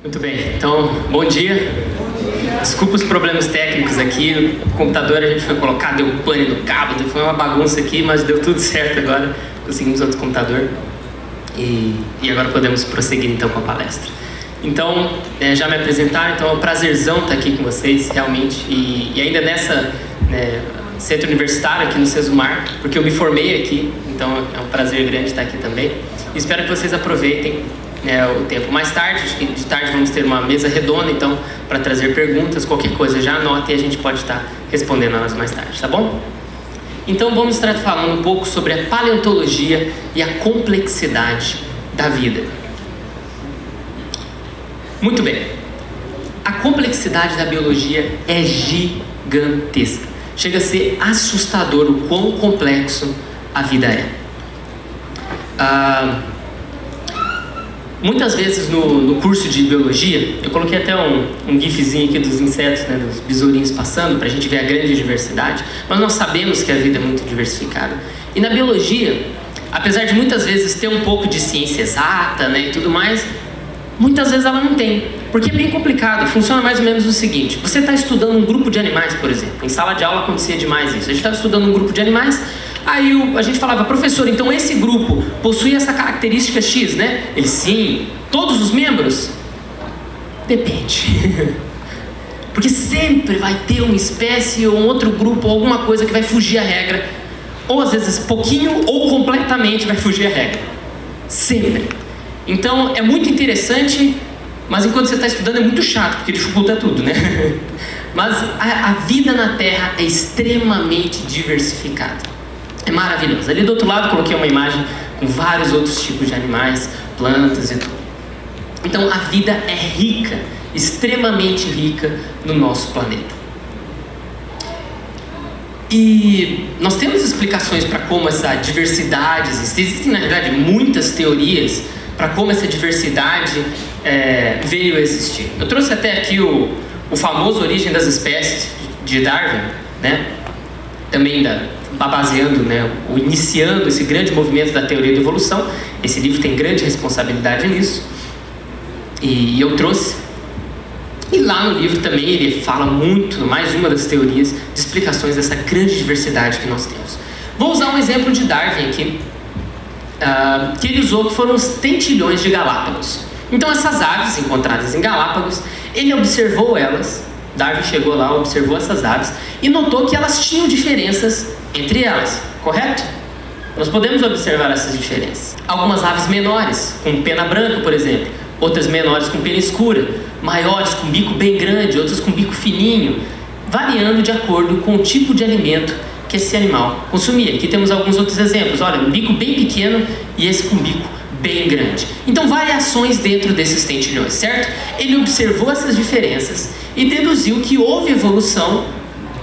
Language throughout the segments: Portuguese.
Muito bem, então, bom dia. Desculpa os problemas técnicos aqui, o computador a gente foi colocar, deu pane no cabo, foi uma bagunça aqui, mas deu tudo certo agora, conseguimos outro computador e agora podemos prosseguir então com a palestra. Então, já me apresentaram, então é um prazerzão estar aqui com vocês, realmente, e ainda nessa centro universitário aqui no Sesumar, porque eu me formei aqui, então é um prazer grande estar aqui também. E espero que vocês aproveitem o tempo. Mais tarde, acho que de tarde vamos ter uma mesa redonda, então, para trazer perguntas, qualquer coisa já anota e a gente pode estar respondendo elas mais tarde, tá bom? Então vamos estar falando um pouco sobre a paleontologia e a complexidade da vida. Muito bem. A complexidade da biologia é gigantesca. Chega a ser assustador o quão complexo a vida é. Muitas vezes no curso de biologia, eu coloquei até um gifzinho aqui dos insetos, dos besourinhos passando, para a gente ver a grande diversidade, mas nós sabemos que a vida é muito diversificada. E na biologia, apesar de muitas vezes ter um pouco de ciência exata e tudo mais, muitas vezes ela não tem, porque é bem complicado. Funciona mais ou menos o seguinte: você está estudando um grupo de animais, por exemplo. Em sala de aula acontecia demais isso. A gente estava estudando um grupo de animais, aí a gente falava: professor, então esse grupo possui essa característica X, né? Ele: sim. Todos os membros? Depende. Porque sempre vai ter uma espécie ou um outro grupo ou alguma coisa que vai fugir à regra. Ou às vezes pouquinho ou completamente vai fugir à regra. Sempre. Então é muito interessante, mas enquanto você está estudando é muito chato, porque dificulta tudo, né? Mas a vida na Terra é extremamente diversificada. É maravilhoso. Ali do outro lado coloquei uma imagem com vários outros tipos de animais, plantas e tudo. Então a vida é rica, extremamente rica no nosso planeta. E nós temos explicações para como essa diversidade existe. Existem, na verdade, muitas teorias para como essa diversidade veio a existir. Eu trouxe até aqui o famoso Origem das Espécies de Darwin, também baseando, ou iniciando esse grande movimento da teoria da evolução. Esse livro tem grande responsabilidade nisso, e eu trouxe. E lá no livro também ele fala muito, mais uma das teorias, de explicações dessa grande diversidade que nós temos. Vou usar um exemplo de Darwin aqui, que ele usou, que foram os tentilhões de Galápagos. Então essas aves encontradas em Galápagos, ele observou elas. Darwin chegou lá, observou essas aves e notou que elas tinham diferenças entre elas, correto? Nós podemos observar essas diferenças. Algumas aves menores, com pena branca, por exemplo, outras menores com pena escura, maiores com bico bem grande, outras com bico fininho, variando de acordo com o tipo de alimento que esse animal consumia. Aqui temos alguns outros exemplos. Olha, um bico bem pequeno e esse com bico bem grande. Então, variações dentro desses tentilhões, certo? Ele observou essas diferenças e deduziu que houve evolução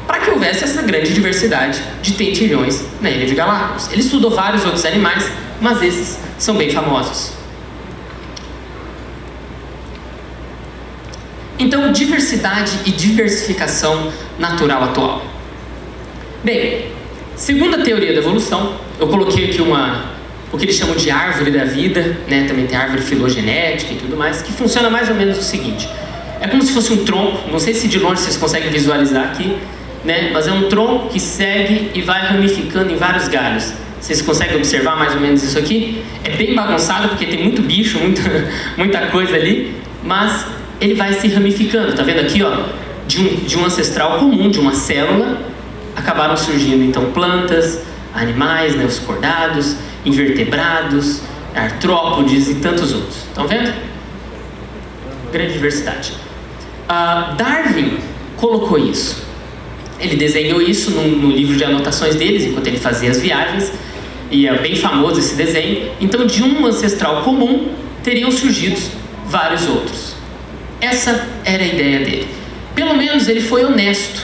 para que houvesse essa grande diversidade de tentilhões na ilha de Galápagos. Ele estudou vários outros animais, mas esses são bem famosos. Então, diversidade e diversificação natural atual. Bem, segundo a teoria da evolução, eu coloquei aqui o que eles chamam de árvore da vida, também tem árvore filogenética e tudo mais, que funciona mais ou menos o seguinte: é como se fosse um tronco, não sei se de longe vocês conseguem visualizar aqui, mas é um tronco que segue e vai ramificando em vários galhos. Vocês conseguem observar mais ou menos isso aqui? É bem bagunçado porque tem muito bicho, muita coisa ali, mas ele vai se ramificando. Tá vendo aqui, de um ancestral comum, de uma célula, acabaram surgindo então plantas, animais, os cordados, invertebrados, artrópodes e tantos outros. Estão vendo? Grande diversidade. Darwin colocou isso. Ele desenhou isso no livro de anotações deles, enquanto ele fazia as viagens, e é bem famoso esse desenho. Então, de um ancestral comum, teriam surgido vários outros. Essa era a ideia dele. Pelo menos ele foi honesto,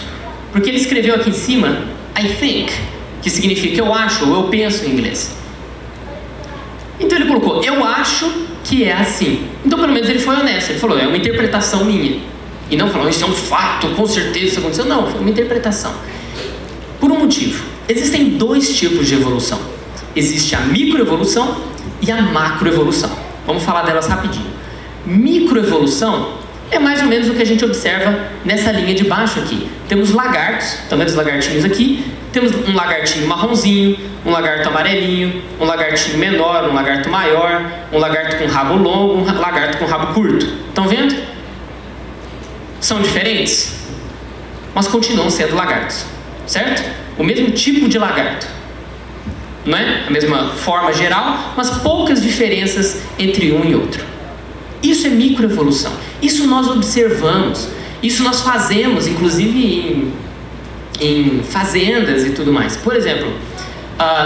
porque ele escreveu aqui em cima I think, que significa eu acho ou eu penso em inglês. Então ele colocou eu acho que é assim. Então pelo menos ele foi honesto. Ele falou: é uma interpretação minha. E não falou: isso é um fato, com certeza isso aconteceu. Não, foi uma interpretação. Por um motivo. Existem dois tipos de evolução. Existe a microevolução e a macroevolução. Vamos falar delas rapidinho. Microevolução é mais ou menos o que a gente observa nessa linha de baixo aqui. Temos lagartos, estão vendo os lagartinhos aqui? Temos um lagartinho marronzinho, um lagarto amarelinho, um lagartinho menor, um lagarto maior, um lagarto com rabo longo, um lagarto com rabo curto. Estão vendo? São diferentes, mas continuam sendo lagartos, certo? O mesmo tipo de lagarto. Não é? A mesma forma geral, mas poucas diferenças entre um e outro. Isso é microevolução. Isso nós observamos. Isso nós fazemos, inclusive em fazendas e tudo mais. Por exemplo,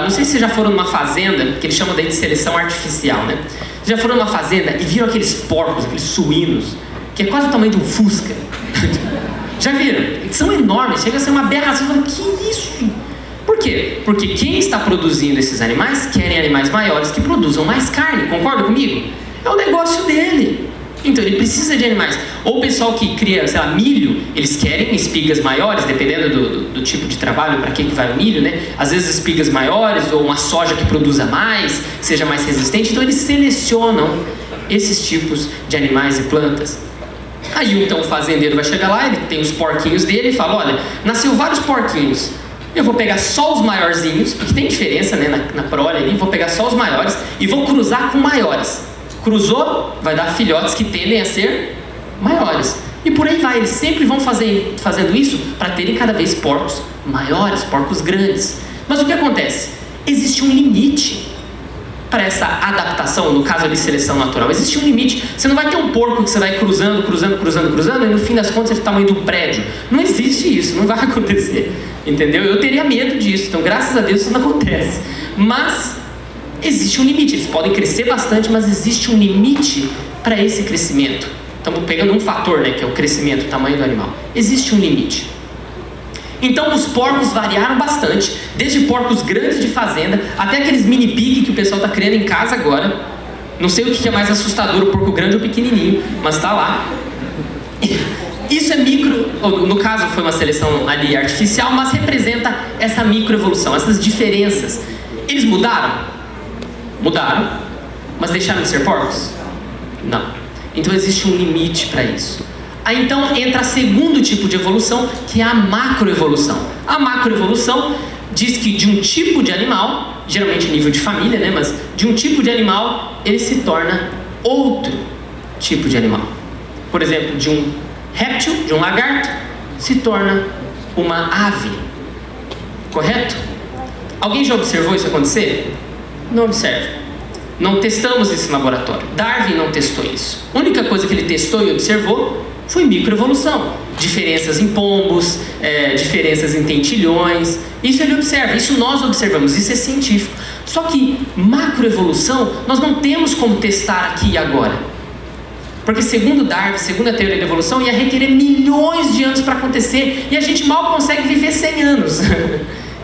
não sei se vocês já foram numa fazenda, que eles chamam daí de seleção artificial, né? Já foram numa fazenda e viram aqueles porcos, aqueles suínos, que é quase o tamanho de um fusca. Já viram? Eles são enormes, chega a ser uma aberração. Que isso? Por quê? Porque quem está produzindo esses animais querem animais maiores que produzam mais carne, concorda comigo? É o negócio dele. Então ele precisa de animais. Ou o pessoal que cria, sei lá, milho, eles querem espigas maiores, dependendo do tipo de trabalho, para que vai o milho, né? Às vezes espigas maiores, ou uma soja que produza mais, seja mais resistente. Então eles selecionam esses tipos de animais e plantas. Aí então o fazendeiro vai chegar lá, ele tem os porquinhos dele e fala, olha, nasceu vários porquinhos. Eu vou pegar só os maiorzinhos, porque tem diferença, né, na prole ali, vou pegar só os maiores e vou cruzar com maiores. Cruzou, vai dar filhotes que tendem a ser maiores. E por aí vai, eles sempre vão fazendo isso para terem cada vez porcos maiores, porcos grandes. Mas o que acontece? Existe um limite para essa adaptação, no caso de seleção natural. Existe um limite. Você não vai ter um porco que você vai cruzando e no fim das contas ele é do tamanho de um prédio. Não existe isso, não vai acontecer. Entendeu? Eu teria medo disso, então graças a Deus isso não acontece. Mas existe um limite, eles podem crescer bastante, mas existe um limite para esse crescimento. Estamos pegando um fator, né, que é o crescimento, o tamanho do animal. Existe um limite. Então os porcos variaram bastante, desde porcos grandes de fazenda, até aqueles mini pig que o pessoal está criando em casa agora. Não sei o que é mais assustador, o porco grande ou pequenininho, mas está lá. Isso é micro, no caso foi uma seleção ali artificial, mas representa essa microevolução, essas diferenças. Eles mudaram? Mudaram, mas deixaram de ser porcos? Não. Então existe um limite para isso. Aí então entra o segundo tipo de evolução, que é a macroevolução. A macroevolução diz que de um tipo de animal, geralmente nível de família, né, mas de um tipo de animal, ele se torna outro tipo de animal. Por exemplo, de um réptil, de um lagarto, se torna uma ave. Correto? Alguém já observou isso acontecer? Não observa. Não testamos isso no laboratório. Darwin não testou isso. A única coisa que ele testou e observou foi microevolução. Diferenças em pombos, diferenças em tentilhões. Isso ele observa, isso nós observamos, isso é científico. Só que macroevolução nós não temos como testar aqui e agora. Porque segundo Darwin, segundo a teoria da evolução, ia requerer milhões de anos para acontecer e a gente mal consegue viver 100 anos.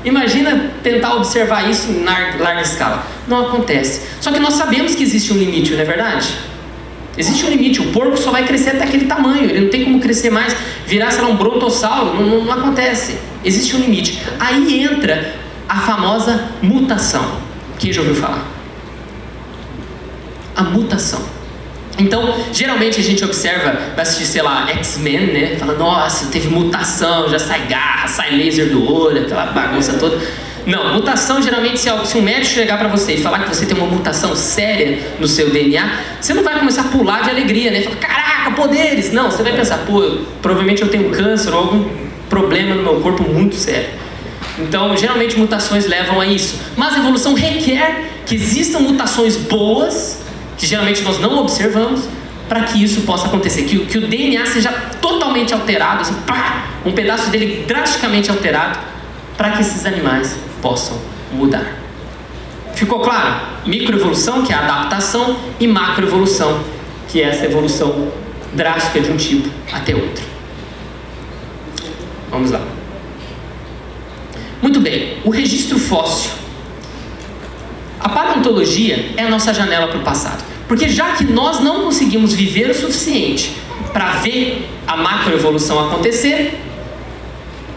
Imagina tentar observar isso em larga escala. Não acontece. Só que nós sabemos que existe um limite, não é verdade? Existe um limite. O porco só vai crescer até aquele tamanho. Ele não tem como crescer mais, virar, sei lá, um brontossauro. Não acontece. Existe um limite. Aí entra a famosa mutação. Quem já ouviu falar? A mutação. Então, geralmente a gente observa, vai assistir, sei lá, X-Men, né? Fala, nossa, teve mutação, já sai garra, sai laser do olho, aquela bagunça toda. Não, mutação geralmente, se um médico chegar pra você e falar que você tem uma mutação séria no seu DNA, você não vai começar a pular de alegria, né? Fala, caraca, poderes! Não, você vai pensar, pô, provavelmente eu tenho câncer ou algum problema no meu corpo muito sério. Então, geralmente mutações levam a isso. Mas a evolução requer que existam mutações boas, que geralmente nós não observamos, para que isso possa acontecer, que o DNA seja totalmente alterado, assim, pá, um pedaço dele drasticamente alterado, para que esses animais possam mudar. Ficou claro? Microevolução, que é a adaptação, e macroevolução, que é essa evolução drástica de um tipo até outro. Vamos lá. Muito bem, o registro fóssil. A paleontologia é a nossa janela para o passado. Porque já que nós não conseguimos viver o suficiente para ver a macroevolução acontecer,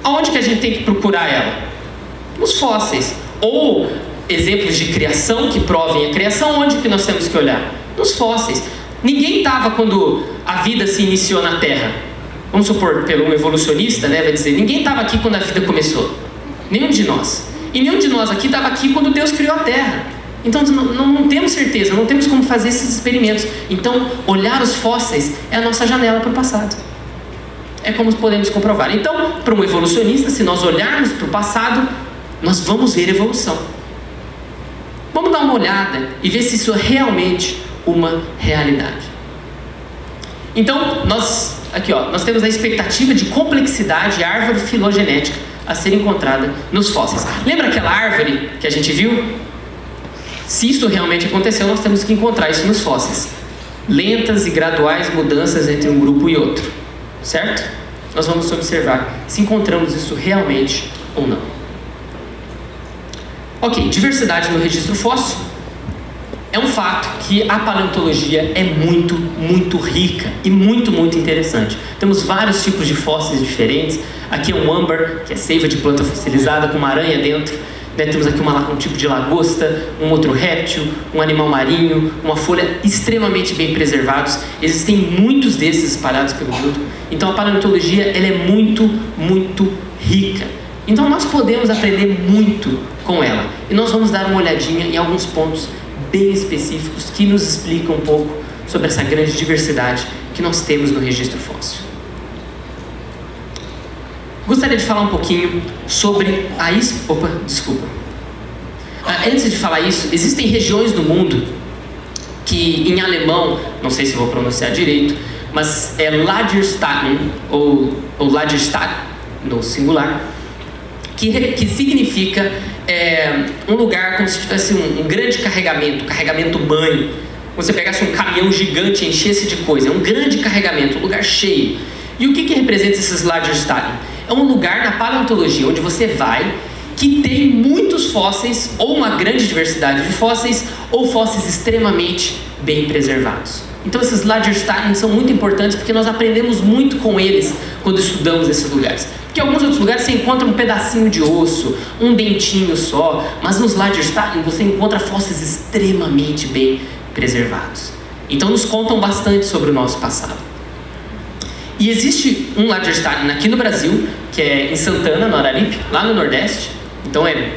aonde que a gente tem que procurar ela? Nos fósseis. Ou exemplos de criação que provem a criação, onde que nós temos que olhar? Nos fósseis. Ninguém estava quando a vida se iniciou na Terra. Vamos supor, pelo evolucionista, né, vai dizer, ninguém estava aqui quando a vida começou. Nenhum de nós. E nenhum de nós aqui estava aqui quando Deus criou a Terra. Então não temos certeza, não temos como fazer esses experimentos. Então, olhar os fósseis é a nossa janela para o passado. É como podemos comprovar. Então, para um evolucionista, se nós olharmos para o passado, nós vamos ver evolução. Vamos dar uma olhada e ver se isso é realmente uma realidade. Então, nós temos a expectativa de complexidade e árvore filogenética a ser encontrada nos fósseis. Lembra aquela árvore que a gente viu? Se isso realmente aconteceu, nós temos que encontrar isso nos fósseis. Lentas e graduais mudanças entre um grupo e outro. Certo? Nós vamos observar se encontramos isso realmente ou não. Ok, diversidade no registro fóssil. É um fato que a paleontologia é muito, muito rica e muito, muito interessante. Temos vários tipos de fósseis diferentes. Aqui é um âmbar, que é seiva de planta fossilizada com uma aranha dentro. Temos aqui um tipo de lagosta, um outro réptil, um animal marinho, uma folha extremamente bem preservados. Existem muitos desses espalhados pelo mundo. Então a paleontologia ela é muito, muito rica. Então nós podemos aprender muito com ela. E nós vamos dar uma olhadinha em alguns pontos bem específicos que nos explicam um pouco sobre essa grande diversidade que nós temos no registro fóssil. Gostaria de falar um pouquinho sobre Antes de falar isso, existem regiões do mundo que em alemão, não sei se vou pronunciar direito, mas é Lagerstätten ou Lagerstadt no singular, que significa um lugar como se tivesse um grande carregamento banho. Você pegasse um caminhão gigante e enchesse de coisa, é um grande carregamento, um lugar cheio. E o que representa esses Lagerstätten? É um lugar na paleontologia onde você vai, que tem muitos fósseis, ou uma grande diversidade de fósseis, ou fósseis extremamente bem preservados. Então esses Lagerstätten são muito importantes porque nós aprendemos muito com eles quando estudamos esses lugares. Porque em alguns outros lugares você encontra um pedacinho de osso, um dentinho só, mas nos Lagerstätten você encontra fósseis extremamente bem preservados. Então nos contam bastante sobre o nosso passado. E existe um Lagerstätten aqui no Brasil, que é em Santana, no Araripe, lá no Nordeste. Então é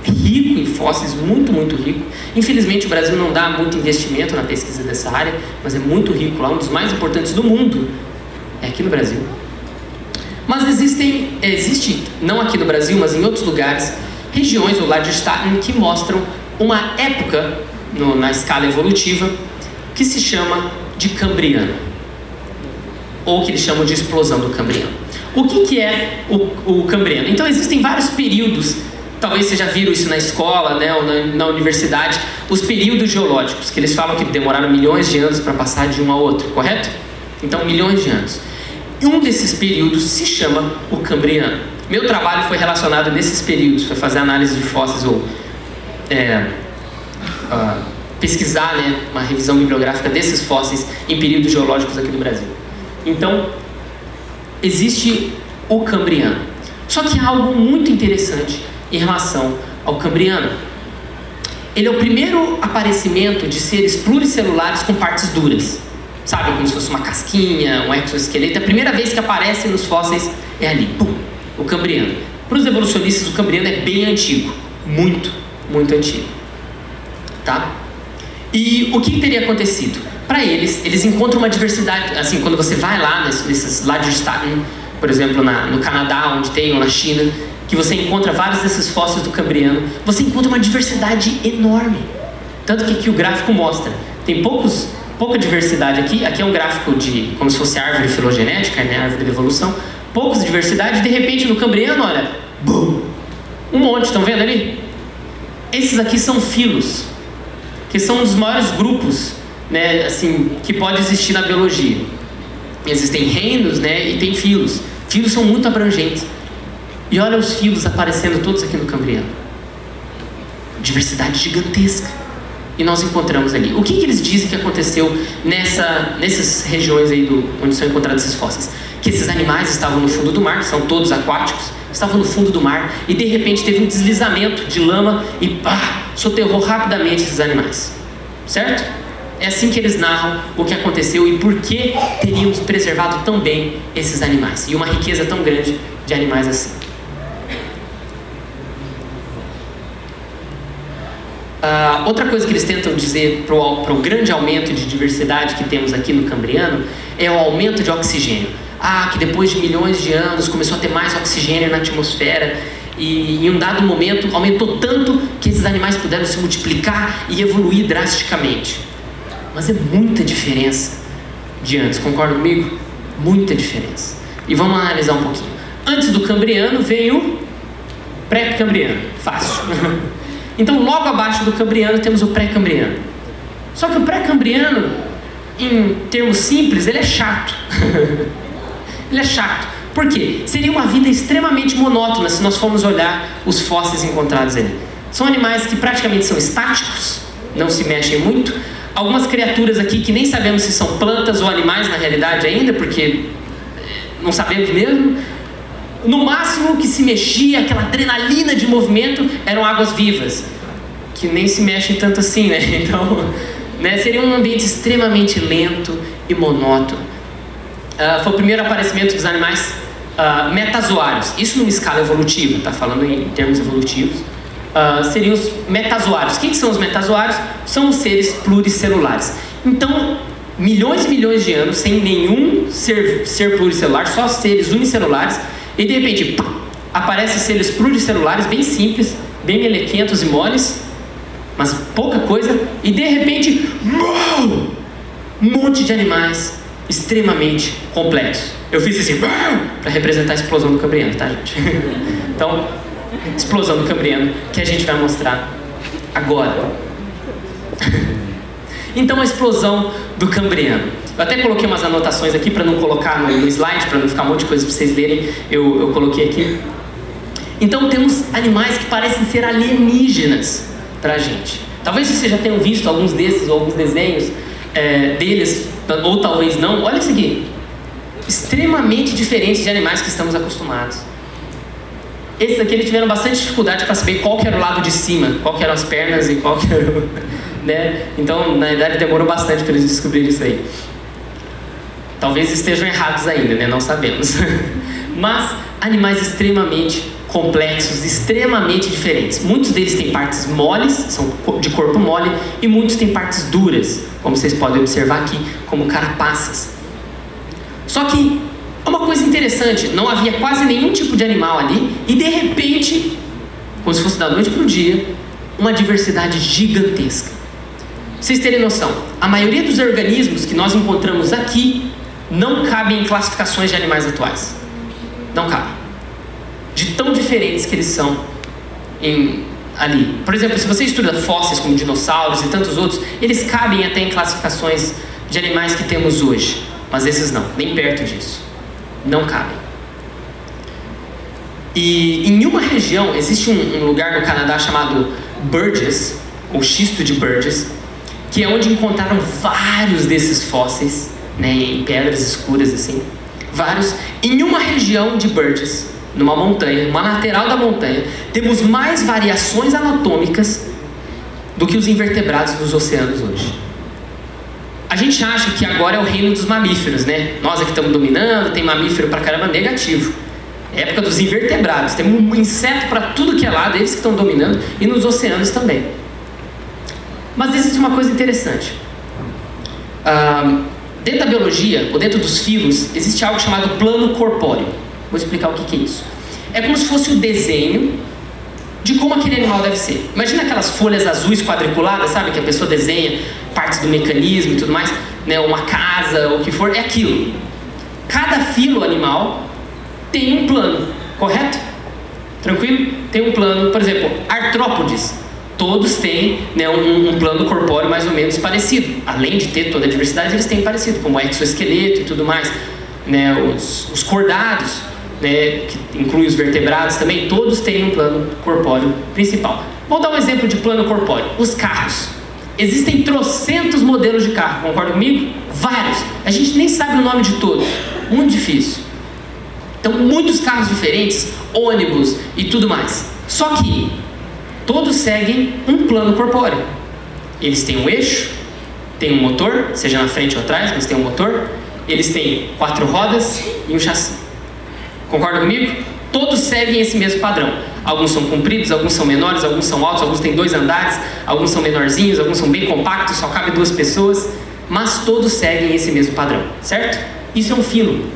rico em fósseis, muito, muito rico. Infelizmente o Brasil não dá muito investimento na pesquisa dessa área, mas é muito rico lá, um dos mais importantes do mundo é aqui no Brasil. Mas existe, não aqui no Brasil, mas em outros lugares, regiões do Lagerstätten que mostram uma época na escala evolutiva que se chama de Cambriano, ou que eles chamam de explosão do Cambriano. O que é o Cambriano? Então existem vários períodos, talvez vocês já viram isso na escola, né, ou na universidade, os períodos geológicos, que eles falam que demoraram milhões de anos para passar de um a outro, correto? Então milhões de anos. E um desses períodos se chama o Cambriano. Meu trabalho foi relacionado nesses períodos, foi fazer análise de fósseis ou pesquisar, né, uma revisão bibliográfica desses fósseis em períodos geológicos aqui no Brasil. Então, existe o Cambriano. Só que há algo muito interessante em relação ao Cambriano. Ele é o primeiro aparecimento de seres pluricelulares com partes duras. Sabe, como se fosse uma casquinha, um exoesqueleto. A primeira vez que aparece nos fósseis é ali, pum, o Cambriano. Para os evolucionistas, o Cambriano é bem antigo. Muito, muito antigo. Tá? E o que teria acontecido? Para eles encontram uma diversidade, assim, quando você vai lá nesses Lagerstätten, por exemplo, no Canadá, onde tem, ou na China, que você encontra vários desses fósseis do Cambriano, você encontra uma diversidade enorme. Tanto que aqui o gráfico mostra, tem pouca diversidade aqui é um gráfico de, como se fosse árvore filogenética, né, árvore de evolução, poucas diversidade, de repente no Cambriano, olha, bum, um monte, estão vendo ali? Esses aqui são filos, que são um dos maiores grupos, né, assim, que pode existir na biologia. Existem reinos, né, e tem filos. Filos são muito abrangentes. E olha os filos aparecendo todos aqui no Cambriano. Diversidade gigantesca. E nós encontramos ali. O que eles dizem que aconteceu nessas regiões aí onde são encontrados esses fósseis? Que esses animais estavam no fundo do mar, que são todos aquáticos, estavam no fundo do mar e de repente teve um deslizamento de lama e pá, soterrou rapidamente esses animais. Certo? É assim que eles narram o que aconteceu e por que teríamos preservado tão bem esses animais. E uma riqueza tão grande de animais assim. Outra coisa que eles tentam dizer para o grande aumento de diversidade que temos aqui no Cambriano é o aumento de oxigênio. Que depois de milhões de anos começou a ter mais oxigênio na atmosfera e em um dado momento aumentou tanto que esses animais puderam se multiplicar e evoluir drasticamente. Mas é muita diferença de antes, concorda comigo? Muita diferença. E vamos analisar um pouquinho. Antes do Cambriano vem o pré-Cambriano. Fácil. Então, logo abaixo do Cambriano temos o pré-Cambriano. Só que o pré-Cambriano, em termos simples, ele é chato. Ele é chato. Por quê? Seria uma vida extremamente monótona se nós formos olhar os fósseis encontrados ali. São animais que praticamente são estáticos, não se mexem muito. Algumas criaturas aqui que nem sabemos se são plantas ou animais na realidade ainda, porque não sabemos mesmo. No máximo que se mexia, aquela adrenalina de movimento, eram águas vivas, que nem se mexem tanto assim, né? Então, seria um ambiente extremamente lento e monótono. Foi o primeiro aparecimento dos animais metazoários. Isso numa escala evolutiva, tá falando em termos evolutivos. Seriam os metazoários. O que são os metazoários? São os seres pluricelulares. Então, milhões e milhões de anos sem nenhum ser pluricelular, só seres unicelulares. E de repente, aparecem seres pluricelulares bem simples, bem melequentos e moles, mas pouca coisa. E de repente, um monte de animais extremamente complexos. Eu fiz assim, para representar a explosão do Cambriano, tá, gente? Então, explosão do Cambriano, que a gente vai mostrar agora. Então, a explosão do Cambriano. Eu até coloquei umas anotações aqui para não colocar no slide, para não ficar um monte de coisa para vocês lerem. Eu coloquei aqui. Então, temos animais que parecem ser alienígenas para a gente. Talvez vocês já tenham visto alguns desses, ou alguns desenhos deles, ou talvez não. Olha isso aqui. Extremamente diferentes de animais que estamos acostumados. Esses aqui eles tiveram bastante dificuldade para saber qual que era o lado de cima, qual que eram as pernas e qual que era o... né? Então, na verdade, demorou bastante para eles descobrirem isso aí. Talvez estejam errados ainda, né? Não sabemos. Mas animais extremamente complexos, extremamente diferentes. Muitos deles têm partes moles, são de corpo mole, e muitos têm partes duras, como vocês podem observar aqui, como carapaças. Só que uma coisa interessante, não havia quase nenhum tipo de animal ali, e de repente, como se fosse da noite para o dia, uma diversidade gigantesca. Pra vocês terem noção, a maioria dos organismos que nós encontramos aqui não cabem em classificações de animais atuais. Não cabem. De tão diferentes que eles são ali. Por exemplo, se você estuda fósseis como dinossauros e tantos outros, eles cabem até em classificações de animais que temos hoje. Mas esses não, nem perto disso. Não cabem. E em uma região, existe um lugar no Canadá chamado Burgess, ou Xisto de Burgess, que é onde encontraram vários desses fósseis, né, em pedras escuras assim, vários. Em uma região de Burgess, numa montanha, uma lateral da montanha, temos mais variações anatômicas do que os invertebrados dos oceanos hoje. A gente acha que agora é o reino dos mamíferos, né? Nós aqui estamos dominando, tem mamífero pra caramba, negativo. É a época dos invertebrados, tem um inseto para tudo que é lado, eles que estão dominando, e nos oceanos também. Mas existe uma coisa interessante. Dentro da biologia, ou dentro dos filos, existe algo chamado plano corpóreo. Vou explicar o que é isso. É como se fosse o desenho de como aquele animal deve ser. Imagina aquelas folhas azuis quadriculadas, sabe? Que a pessoa desenha partes do mecanismo e tudo mais, né? Uma casa, ou o que for, é aquilo. Cada filo animal tem um plano, correto? Tranquilo? Tem um plano, por exemplo, artrópodes. Todos têm, né, um plano corpóreo mais ou menos parecido. Além de ter toda a diversidade, eles têm parecido, como o exoesqueleto e tudo mais. Né, os cordados, né, que inclui os vertebrados também, todos têm um plano corpóreo principal. Vou dar um exemplo de plano corpóreo. Os carros. Existem trocentos modelos de carro, concorda comigo? Vários. A gente nem sabe o nome de todos. Muito difícil. Então, muitos carros diferentes, ônibus e tudo mais. Só que todos seguem um plano corpóreo. Eles têm um eixo, têm um motor, seja na frente ou atrás, mas tem um motor. Eles têm 4 rodas e um chassi. Concorda comigo? Todos seguem esse mesmo padrão. Alguns são compridos, alguns são menores, alguns são altos, alguns têm 2 andares, alguns são menorzinhos, alguns são bem compactos, só cabe 2 pessoas, mas todos seguem esse mesmo padrão, certo? Isso é um filo.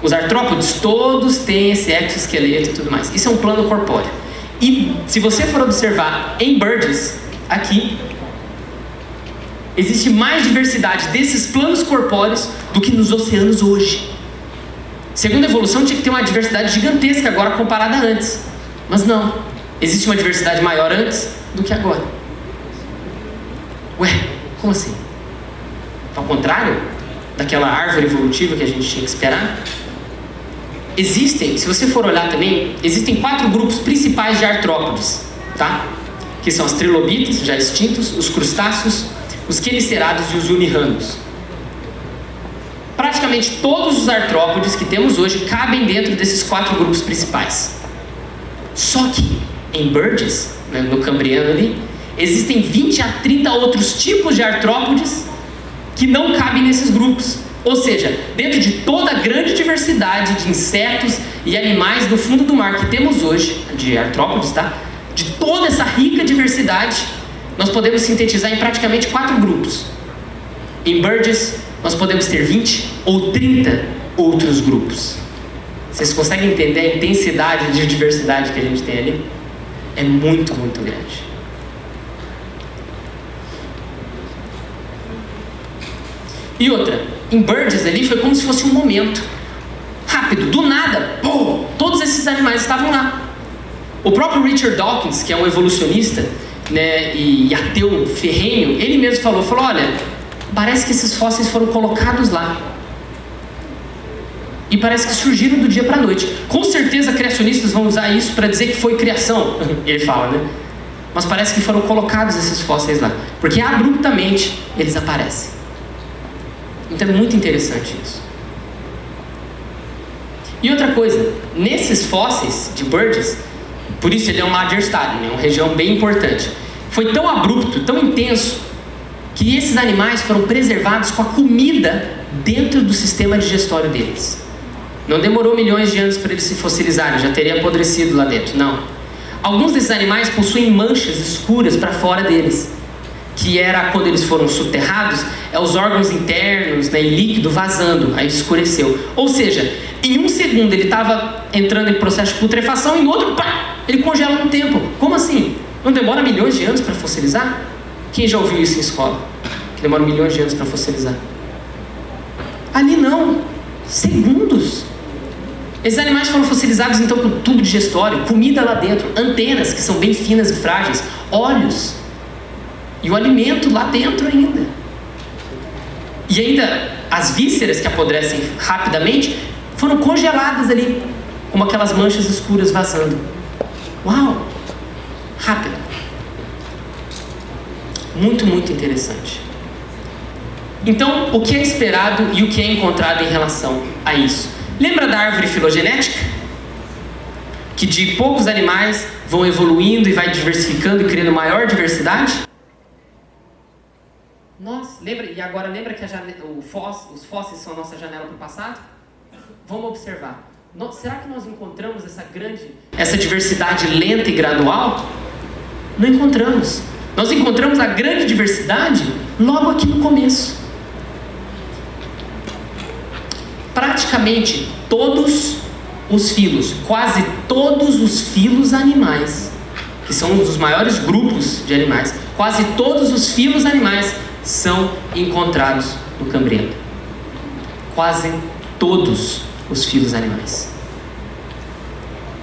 Os artrópodes todos têm esse exoesqueleto e tudo mais. Isso é um plano corpóreo. E se você for observar em Burgess, aqui, existe mais diversidade desses planos corpóreos do que nos oceanos hoje. Segundo a evolução, tinha que ter uma diversidade gigantesca agora comparada a antes. Mas não. Existe uma diversidade maior antes do que agora. Ué, como assim? Ao contrário daquela árvore evolutiva que a gente tinha que esperar? Existem, se você for olhar também, existem 4 grupos principais de artrópodes, tá? Que são as trilobites, já extintos, os crustáceos, os quelicerados e os unirranos. Praticamente todos os artrópodes que temos hoje cabem dentro desses 4 grupos principais. Só que em Burgess, né, no Cambriano ali, existem 20 a 30 outros tipos de artrópodes que não cabem nesses grupos. Ou seja, dentro de toda a grande diversidade de insetos e animais do fundo do mar que temos hoje, de artrópodes, tá? De toda essa rica diversidade, nós podemos sintetizar em praticamente 4 grupos. Em Burgess, nós podemos ter 20 ou 30 outros grupos. Vocês conseguem entender a intensidade de diversidade que a gente tem ali? É muito, muito grande. E outra, em Burgess ali foi como se fosse um momento rápido, do nada, pô, todos esses animais estavam lá. O próprio Richard Dawkins, que é um evolucionista, né, e ateu ferrenho, ele mesmo falou, olha, parece que esses fósseis foram colocados lá. E parece que surgiram do dia para a noite. Com certeza criacionistas vão usar isso para dizer que foi criação, ele fala, né? Mas parece que foram colocados esses fósseis lá, porque abruptamente eles aparecem. Então é muito interessante isso. E outra coisa, nesses fósseis de Burgess, por isso ele é um major study, é uma região bem importante. Foi tão abrupto, tão intenso, que esses animais foram preservados com a comida dentro do sistema digestório deles. Não demorou milhões de anos para eles se fossilizarem, já teria apodrecido lá dentro, não. Alguns desses animais possuem manchas escuras para fora deles, que era quando eles foram soterrados, os órgãos internos, né, e líquido vazando, aí escureceu. Ou seja, em um segundo ele estava entrando em processo de putrefação e no outro, pá, ele congela no tempo. Como assim? Não demora milhões de anos para fossilizar? Quem já ouviu isso em escola? Que demora milhões de anos para fossilizar. Ali não, segundos. Esses animais foram fossilizados então com tubo digestório, comida lá dentro, antenas que são bem finas e frágeis, olhos e o alimento lá dentro ainda. E ainda as vísceras que apodrecem rapidamente foram congeladas ali, como aquelas manchas escuras vazando. Uau! Rápido. Muito, muito interessante. Então, o que é esperado e o que é encontrado em relação a isso? Lembra da árvore filogenética? Que de poucos animais vão evoluindo e vai diversificando e criando maior diversidade? Nossa, lembra? E agora lembra que os fósseis são a nossa janela para o passado? Vamos observar. Será que nós encontramos essa diversidade lenta e gradual? Não encontramos. Nós encontramos a grande diversidade logo aqui no começo. Praticamente todos os filos, quase todos os filos animais, que são um dos maiores grupos de animais, quase todos os filos animais são encontrados no Cambriano. Quase todos os filos animais.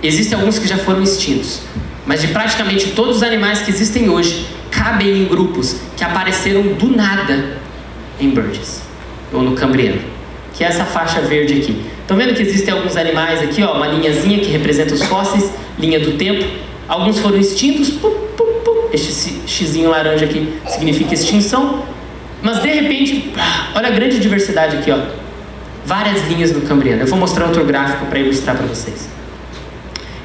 Existem alguns que já foram extintos, mas de praticamente todos os animais que existem hoje, cabem em grupos que apareceram do nada em Burgess, ou no Cambriano, que é essa faixa verde aqui. Estão vendo que existem alguns animais aqui, ó, uma linhazinha que representa os fósseis, linha do tempo. Alguns foram extintos, este xizinho laranja aqui significa extinção, mas de repente, olha a grande diversidade aqui, ó, várias linhas do Cambriano. Eu vou mostrar outro gráfico para ilustrar para vocês.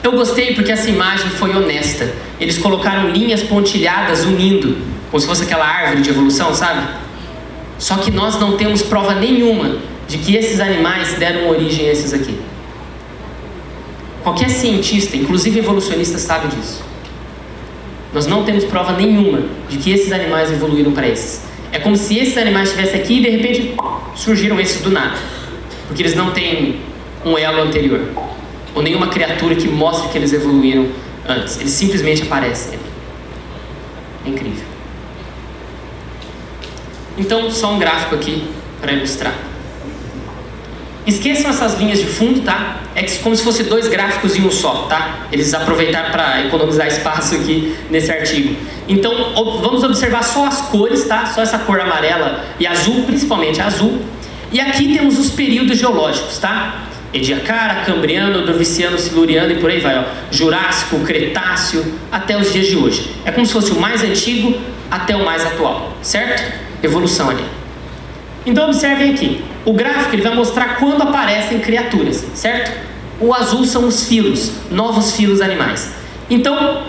Eu gostei porque essa imagem foi honesta. Eles colocaram linhas pontilhadas unindo, como se fosse aquela árvore de evolução, sabe? Só que nós não temos prova nenhuma de que esses animais deram origem a esses aqui. Qualquer cientista, inclusive evolucionista, sabe disso. Nós não temos prova nenhuma de que esses animais evoluíram para esses. É como se esses animais estivessem aqui e de repente surgiram esses do nada. Porque eles não têm um elo anterior. Ou nenhuma criatura que mostre que eles evoluíram antes. Eles simplesmente aparecem ali. É incrível. Então, só um gráfico aqui para ilustrar. Esqueçam essas linhas de fundo, tá? É como se fosse 2 gráficos em um só, tá? Eles aproveitaram para economizar espaço aqui nesse artigo. Então, vamos observar só as cores, tá? Só essa cor amarela e azul, principalmente azul. E aqui temos os períodos geológicos, tá? Ediacara, Cambriano, Ordoviciano, Siluriano e por aí vai, ó. Jurássico, Cretáceo, até os dias de hoje. É como se fosse o mais antigo até o mais atual, certo? Evolução ali. Então observem aqui. O gráfico ele vai mostrar quando aparecem criaturas, certo? O azul são os filos, novos filos animais. Então,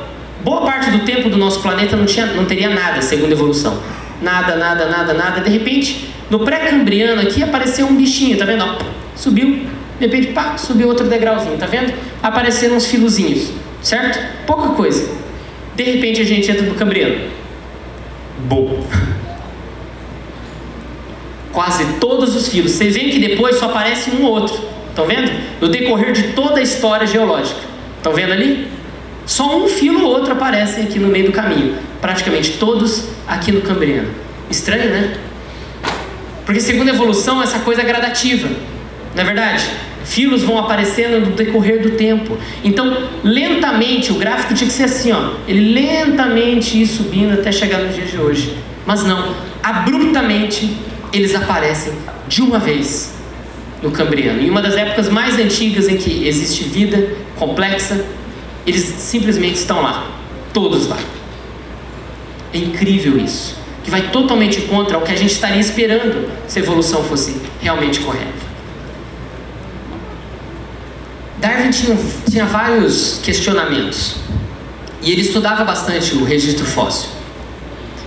boa parte do tempo do nosso planeta não teria nada, segundo a evolução. Nada. De repente, no pré-cambriano aqui apareceu um bichinho, tá vendo? Ó, subiu, de repente, pá, subiu outro degrauzinho, tá vendo? Apareceram uns filozinhos, certo? Pouca coisa. De repente a gente entra no cambriano. Bom. Quase todos os filos. Vocês veem que depois só aparece um ou outro. Estão vendo? No decorrer de toda a história geológica. Estão vendo ali? Só um filo ou outro aparecem aqui no meio do caminho. Praticamente todos aqui no Cambriano. Estranho, né? Porque segundo a evolução, essa coisa é gradativa. Não é verdade? Filos vão aparecendo no decorrer do tempo. Então, lentamente, o gráfico tinha que ser assim, ó. Ele lentamente ia subindo até chegar nos dias de hoje. Mas não. Abruptamente, eles aparecem de uma vez no Cambriano. Em uma das épocas mais antigas em que existe vida complexa, eles simplesmente estão lá. Todos lá. É incrível isso. Que vai totalmente contra o que a gente estaria esperando se a evolução fosse realmente correta. Darwin tinha vários questionamentos. E ele estudava bastante o registro fóssil.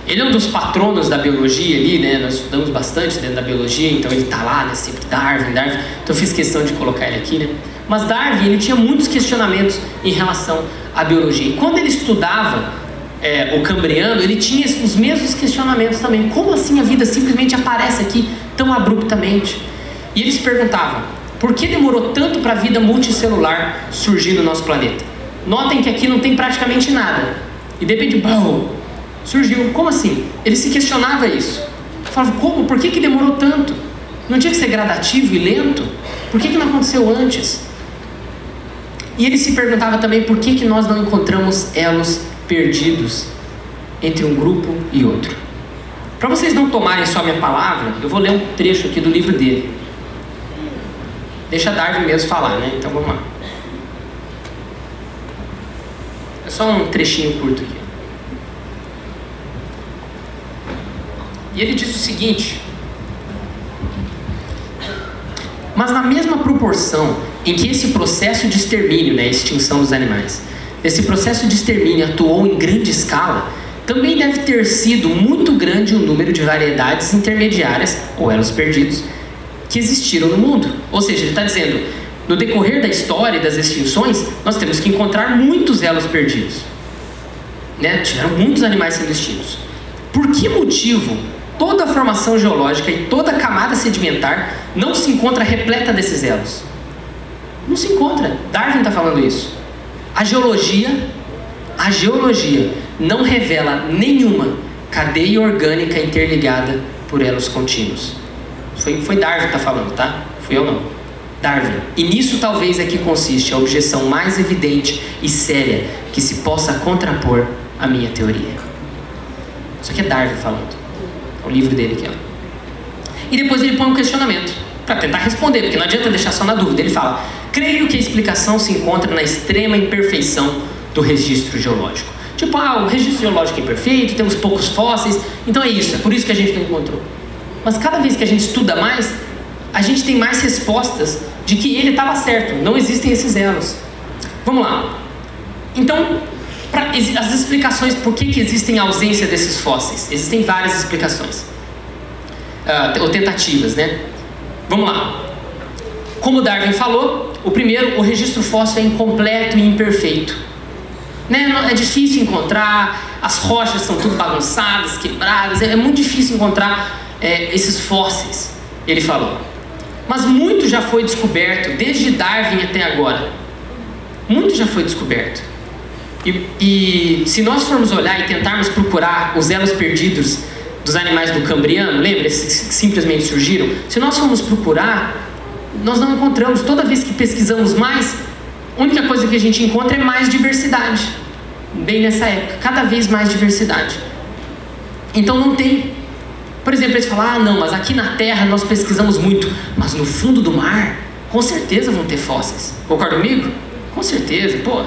Ele é um dos patronos da biologia ali, né? Nós estudamos bastante dentro da biologia, então ele está lá, né? Sempre Darwin. Então eu fiz questão de colocar ele aqui, né? Mas Darwin, ele tinha muitos questionamentos em relação à biologia. E quando ele estudava o Cambriano, ele tinha os mesmos questionamentos também. Como assim a vida simplesmente aparece aqui tão abruptamente? E ele se perguntava, por que demorou tanto para a vida multicelular surgir no nosso planeta? Notem que aqui não tem praticamente nada. E de repente, bum, surgiu. Como assim? Ele se questionava isso. Falava, como? Por que demorou tanto? Não tinha que ser gradativo e lento? Por que não aconteceu antes? E ele se perguntava também por que nós não encontramos elos perdidos entre um grupo e outro. Para vocês não tomarem só a minha palavra, eu vou ler um trecho aqui do livro dele. Deixa Darwin mesmo falar, né? Então vamos lá. É só um trechinho curto aqui. E ele diz o seguinte: mas na mesma proporção em que esse processo de extermínio, né, extinção dos animais, esse processo de extermínio atuou em grande escala, também deve ter sido muito grande o número de variedades intermediárias, ou elos perdidos, que existiram no mundo. Ou seja, ele está dizendo, no decorrer da história e das extinções, nós temos que encontrar muitos elos perdidos. Né? Tiveram muitos animais sendo extintos. Por que motivo toda a formação geológica e toda a camada sedimentar não se encontra repleta desses elos? Não se encontra. Darwin está falando isso. A geologia não revela nenhuma cadeia orgânica interligada por elos contínuos. Foi Darwin que está falando, tá? Fui eu não. Darwin. E nisso talvez é que consiste a objeção mais evidente e séria que se possa contrapor à minha teoria. Isso aqui é Darwin falando. É o livro dele aqui, ó. E depois ele põe um questionamento para tentar responder, porque não adianta deixar só na dúvida. Ele fala, creio que a explicação se encontra na extrema imperfeição do registro geológico. Tipo, o registro geológico é imperfeito, temos poucos fósseis, então é isso, é por isso que a gente não encontrou. Mas cada vez que a gente estuda mais, a gente tem mais respostas de que ele estava certo, não existem esses elos. Vamos lá. Então, as explicações por que existem a ausência desses fósseis. Existem várias explicações. Ou tentativas, né? Vamos lá. Como Darwin falou, o registro fóssil é incompleto e imperfeito. Né? É difícil encontrar, as rochas são tudo bagunçadas, quebradas, é muito difícil encontrar esses fósseis, ele falou. Mas muito já foi descoberto, desde Darwin até agora. Muito já foi descoberto. E se nós formos olhar e tentarmos procurar os elos perdidos dos animais do Cambriano, lembra? Esses que simplesmente surgiram? Se nós formos procurar, nós não encontramos. Toda vez que pesquisamos mais, a única coisa que a gente encontra é mais diversidade. Bem nessa época, cada vez mais diversidade. Então não tem. Por exemplo, eles falam, não, mas aqui na Terra nós pesquisamos muito, mas no fundo do mar, com certeza vão ter fósseis. Concorda comigo? Com certeza, pô.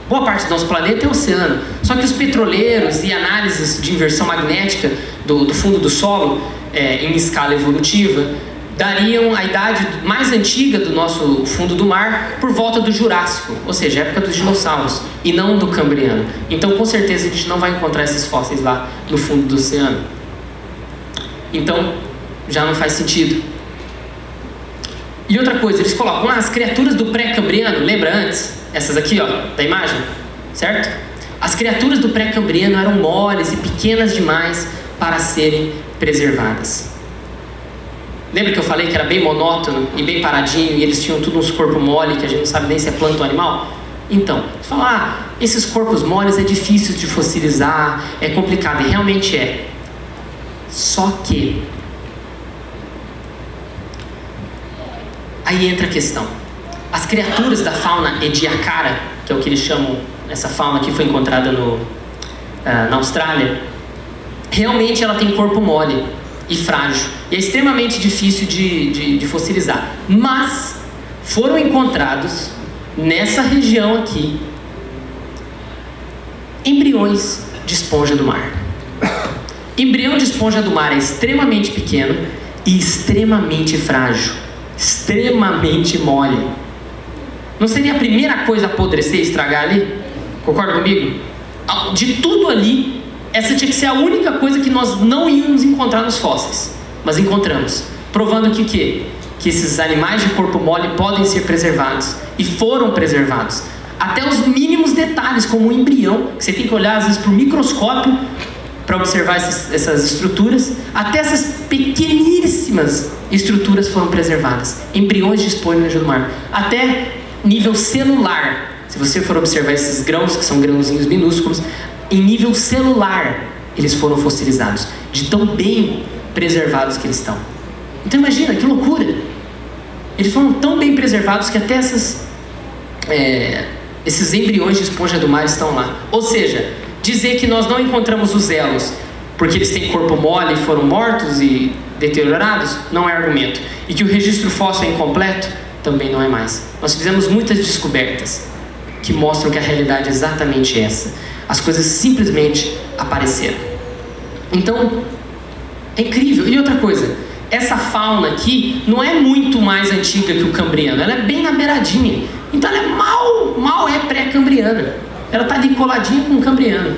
Boa parte do nosso planeta é oceano. Só que os petroleiros e análises de inversão magnética do fundo do solo, em escala evolutiva, dariam a idade mais antiga do nosso fundo do mar por volta do Jurássico, ou seja, a época dos dinossauros, e não do Cambriano. Então, com certeza, a gente não vai encontrar esses fósseis lá no fundo do oceano. Então, já não faz sentido. E outra coisa, eles colocam as criaturas do pré-cambriano, lembra antes? Essas aqui, ó, da imagem, certo? As criaturas do pré-cambriano eram moles e pequenas demais para serem preservadas. Lembra que eu falei que era bem monótono e bem paradinho e eles tinham tudo uns corpos mole que a gente não sabe nem se é planta ou animal? Então, você fala, esses corpos moles é difícil de fossilizar, é complicado, e realmente é. Só que aí entra a questão. As criaturas da fauna Ediacara, que é o que eles chamam, essa fauna que foi encontrada na Austrália, realmente ela tem corpo mole e frágil. E é extremamente difícil de fossilizar. Mas foram encontrados nessa região aqui embriões de esponja do mar. Embrião de esponja do mar é extremamente pequeno e extremamente frágil, extremamente mole. Não seria a primeira coisa a apodrecer e estragar ali? Concorda comigo? De tudo ali, essa tinha que ser a única coisa que nós não íamos encontrar nos fósseis. Mas encontramos, provando que o quê? Que esses animais de corpo mole podem ser preservados. E foram preservados. Até os mínimos detalhes, como o embrião, que você tem que olhar às vezes por microscópio para observar essas estruturas. Até essas pequeníssimas estruturas foram preservadas. Embriões de esponja do mar. Até nível celular. Se você for observar esses grãos, que são grãozinhos minúsculos, em nível celular eles foram fossilizados. De tão bem preservados que eles estão. Então imagina, que loucura! Eles foram tão bem preservados que até esses embriões de esponja do mar estão lá. Ou seja, dizer que nós não encontramos os elos porque eles têm corpo mole e foram mortos e deteriorados, não é argumento. E que o registro fóssil é incompleto, também não é mais. Nós fizemos muitas descobertas que mostram que a realidade é exatamente essa. As coisas simplesmente apareceram. Então, é incrível. E outra coisa, essa fauna aqui não é muito mais antiga que o Cambriano, ela é bem na beiradinha. Então ela é mal é pré-cambriana. Ela está ali coladinha com o Cambriano.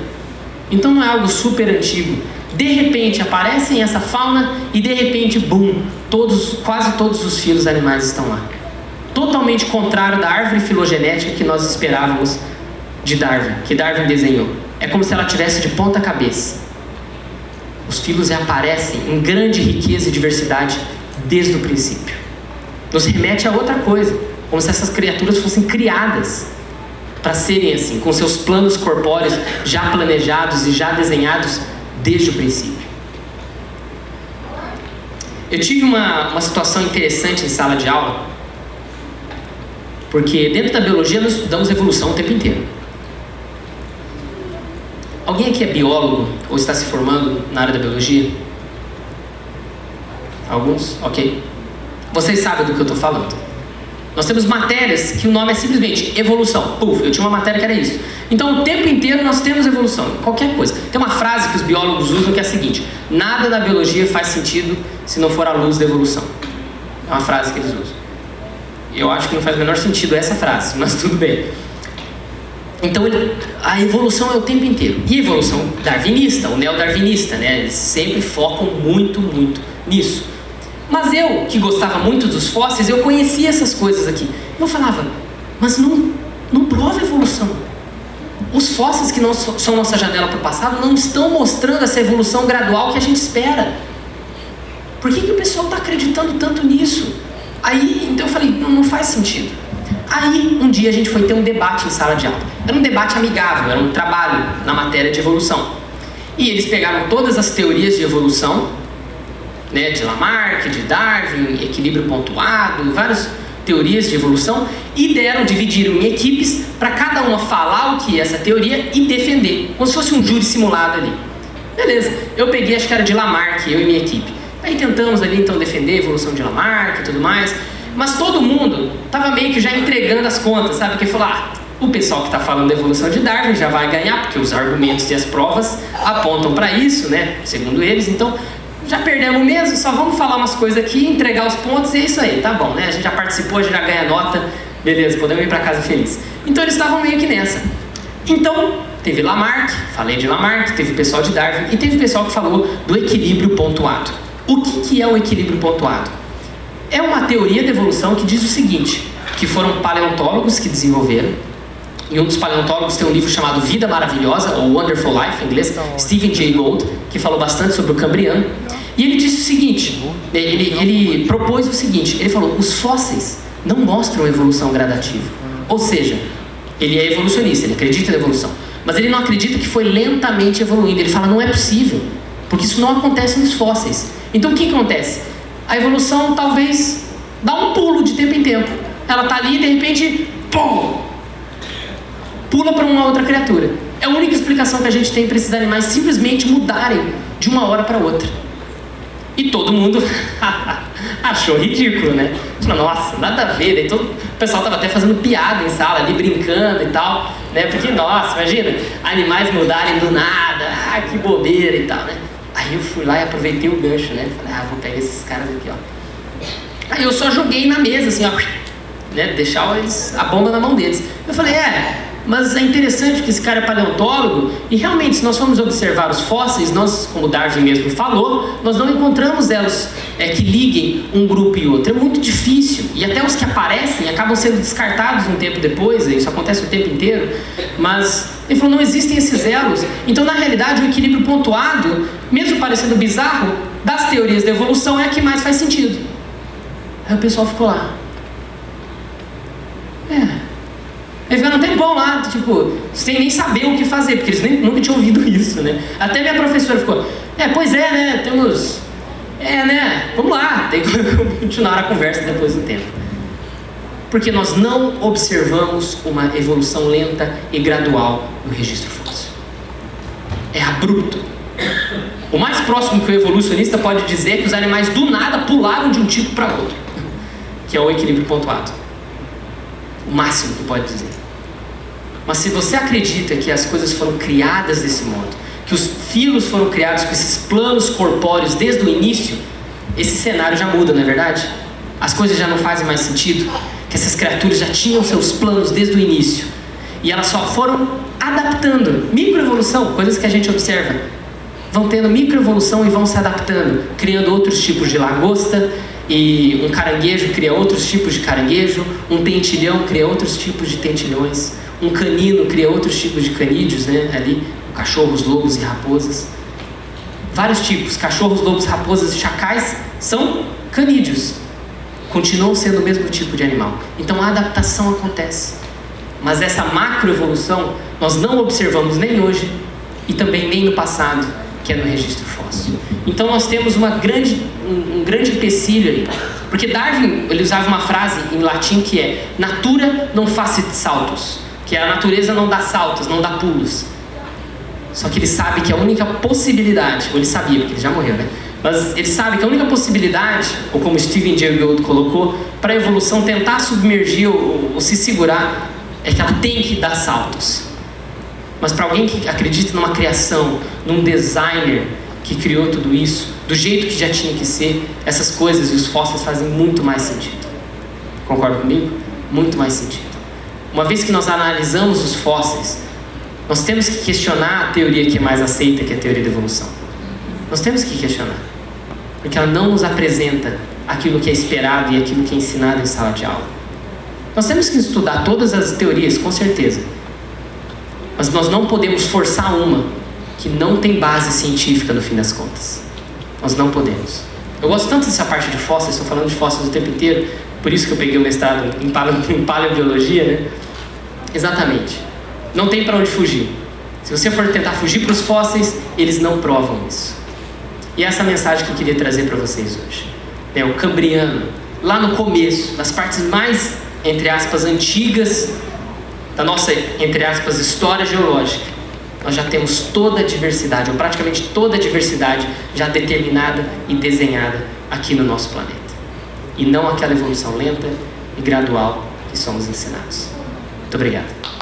Então não é algo super antigo. De repente aparecem essa fauna e de repente, boom, quase todos os filos animais estão lá. Totalmente contrário da árvore filogenética que nós esperávamos de Darwin, que Darwin desenhou. É como se ela tivesse de ponta cabeça. Os filos aparecem em grande riqueza e diversidade desde o princípio. Nos remete a outra coisa, como se essas criaturas fossem criadas para serem assim, com seus planos corpóreos já planejados e já desenhados desde o princípio. Eu tive uma situação interessante em sala de aula, porque dentro da biologia nós estudamos evolução o tempo inteiro. Alguém aqui é biólogo ou está se formando na área da biologia? Alguns? Ok. Vocês sabem do que eu estou falando. Nós temos matérias que o nome é simplesmente evolução. Puf, eu tinha uma matéria que era isso. Então, o tempo inteiro nós temos evolução, qualquer coisa. Tem uma frase que os biólogos usam que é a seguinte: nada na biologia faz sentido se não for à luz da evolução. É uma frase que eles usam. Eu acho que não faz o menor sentido essa frase, mas tudo bem. Então a evolução é o tempo inteiro. E a evolução darwinista, o neodarwinista, né? Eles sempre focam muito, muito nisso. Mas eu, que gostava muito dos fósseis, eu conhecia essas coisas aqui. Eu falava, mas não prova evolução. Os fósseis que não são nossa janela para o passado não estão mostrando essa evolução gradual que a gente espera. Por que o pessoal está acreditando tanto nisso? Aí, então eu falei, não faz sentido. Aí, um dia a gente foi ter um debate em sala de aula. Era um debate amigável, era um trabalho na matéria de evolução. E eles pegaram todas as teorias de evolução, né, de Lamarck, de Darwin, equilíbrio pontuado, várias teorias de evolução, e dividiram em equipes para cada uma falar o que é essa teoria e defender, como se fosse um júri simulado ali. Beleza, eu peguei, acho que era de Lamarck, eu e minha equipe. Aí tentamos ali então defender a evolução de Lamarck e tudo mais, mas todo mundo estava meio que já entregando as contas, sabe? Porque falou, o pessoal que está falando da evolução de Darwin já vai ganhar, porque os argumentos e as provas apontam para isso, né? Segundo eles, então já perdemos mesmo, só vamos falar umas coisas aqui, entregar os pontos e é isso aí, tá bom, né? A gente já participou, a gente já ganha nota, beleza, podemos ir para casa feliz. Então eles estavam meio que nessa. Então, teve Lamarck, falei de Lamarck, teve o pessoal de Darwin e teve o pessoal que falou do equilíbrio pontuado. O que é o equilíbrio pontuado? É uma teoria de evolução que diz o seguinte, que foram paleontólogos que desenvolveram, e um dos paleontólogos tem um livro chamado Vida Maravilhosa, ou Wonderful Life, em inglês, Stephen Jay Gould, que falou bastante sobre o Cambriano. E ele disse o seguinte, ele propôs o seguinte, ele falou, os fósseis não mostram evolução gradativa. Ou seja, ele é evolucionista, ele acredita na evolução, mas ele não acredita que foi lentamente evoluindo. Ele fala, não é possível, porque isso não acontece nos fósseis. Então o que acontece? A evolução talvez dá um pulo de tempo em tempo. Ela está ali e de repente, pum, pula para uma outra criatura. É a única explicação que a gente tem para esses animais simplesmente mudarem de uma hora para outra. E todo mundo achou ridículo, né? Falou, nossa, nada a ver. Daí o pessoal estava até fazendo piada em sala, ali brincando e tal, né? Porque, nossa, imagina, animais mudarem do nada, que bobeira e tal, né? Aí eu fui lá e aproveitei o gancho, né? Falei, vou pegar esses caras aqui, ó. Aí eu só joguei na mesa, assim, ó, né? Deixar a bomba na mão deles. Eu falei, mas é interessante que esse cara é paleontólogo e realmente, se nós formos observar os fósseis, nós, como Darwin mesmo falou, nós não encontramos elos que liguem um grupo e outro. É muito difícil. E até os que aparecem acabam sendo descartados um tempo depois, isso acontece o tempo inteiro. Mas ele falou, não existem esses elos. Então, na realidade, o equilíbrio pontuado, mesmo parecendo bizarro, das teorias da evolução é a que mais faz sentido. Aí o pessoal ficou lá. Eles ficaram um tempão lá, tipo, sem nem saber o que fazer, porque eles nunca tinham ouvido isso, né? Até minha professora ficou, pois é, né, temos... né, vamos lá, tem que continuar a conversa depois do tempo. Porque nós não observamos uma evolução lenta e gradual no registro fóssil. É abrupto. O mais próximo que o evolucionista pode dizer é que os animais do nada pularam de um tipo para outro, que é o equilíbrio pontuado. O máximo que pode dizer. Mas se você acredita que as coisas foram criadas desse modo, que os filos foram criados com esses planos corpóreos desde o início, esse cenário já muda, não é verdade? As coisas já não fazem mais sentido, que essas criaturas já tinham seus planos desde o início e elas só foram adaptando, microevolução, coisas que a gente observa, vão tendo microevolução e vão se adaptando, criando outros tipos de lagosta. E um caranguejo cria outros tipos de caranguejo, um tentilhão cria outros tipos de tentilhões, um canino cria outros tipos de canídeos, né? Ali, cachorros, lobos e raposas. Vários tipos, cachorros, lobos, raposas e chacais são canídeos. Continuam sendo o mesmo tipo de animal. Então a adaptação acontece. Mas essa macroevolução nós não observamos nem hoje e também nem no passado, que é no registro fóssil. Então nós temos um grande empecilho aí. Porque Darwin, ele usava uma frase em latim que é natura non facit saltus, que a natureza não dá saltos, não dá pulos. Só que ele sabe que a única possibilidade, ou ele sabia, porque ele já morreu, né? Mas ele sabe que a única possibilidade, ou como Stephen Jay Gould colocou, para a evolução tentar submergir ou se segurar, é que ela tem que dar saltos. Mas para alguém que acredita numa criação, num designer que criou tudo isso, do jeito que já tinha que ser, essas coisas e os fósseis fazem muito mais sentido. Concorda comigo? Muito mais sentido. uma vez que nós analisamos os fósseis, nós temos que questionar a teoria que é mais aceita, que é a teoria da evolução. Nós temos que questionar, porque ela não nos apresenta aquilo que é esperado e aquilo que é ensinado em sala de aula. Nós temos que estudar todas as teorias, com certeza, mas nós não podemos forçar uma que não tem base científica no fim das contas. Nós não podemos. Eu gosto tanto dessa parte de fósseis, estou falando de fósseis o tempo inteiro, por isso que eu peguei o mestrado em paleobiologia, né? Exatamente. Não tem para onde fugir. Se você for tentar fugir para os fósseis, eles não provam isso. E essa é a mensagem que eu queria trazer para vocês hoje. O Cambriano, lá no começo, nas partes mais, entre aspas, antigas da nossa, entre aspas, história geológica, nós já temos toda a diversidade, ou praticamente toda a diversidade já determinada e desenhada aqui no nosso planeta. E não aquela evolução lenta e gradual que somos ensinados. Muito obrigado.